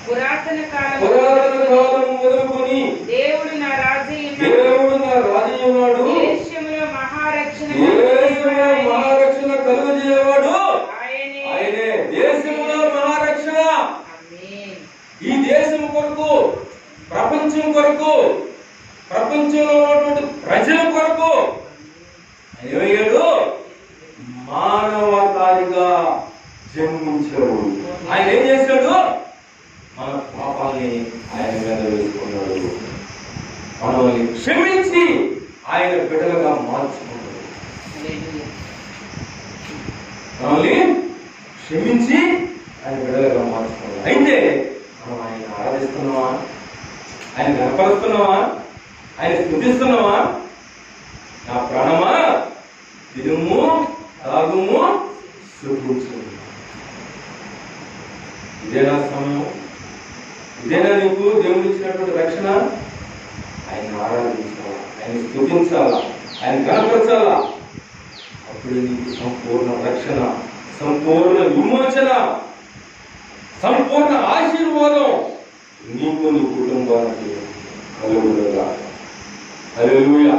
పురాతన కాలం మొదలుకొని దేవుడు నా రాజు ఉన్నాడు. దేశంలో మహారక్షణ కలుగజేయవాడు ఆయనే. దేశంలో మహారక్షణ. ఈ దేశం కొరకు, ప్రపంచం కొరకు, ప్రపంచంలో ఉన్నటువంటి ప్రజల కొరకు ఆయన ఏమయ్యాడు? మానవతారిగా జన్మించాడు. ఆయన ఏం చేశాడు? మన పాపాన్ని ఆయన మీద వేసుకున్నాడు. మనల్ని క్షమించి ఆయన బిడ్డలుగా మార్చుకున్నాడు. మనల్ని క్షమించి ఆయన బిడ్డలుగా మార్చుకున్నాడు. అయితే మనం ఆయన ఆరాధిస్తున్నావా? ఆయన కనపరుస్తున్నావా? ఆయన స్తుతిస్తున్నావా? నా ప్రాణమా తినుము, తాగుము, సుఖించు. ఇదేనా సమయం? ఇదేనా నీకు దేవుడు ఇచ్చినటువంటి రక్షణ? ఆయన ఆరాధించాలా, ఆయన స్తుతించాలా, ఆయన కనపరచాలా. అప్పుడు నీకు సంపూర్ణ రక్షణ, సంపూర్ణ విమోచన, సంపూర్ణ ఆశీర్వాదం నీకు నీ కుటుంబానికి కలుగునుగాక. హల్లెలూయా.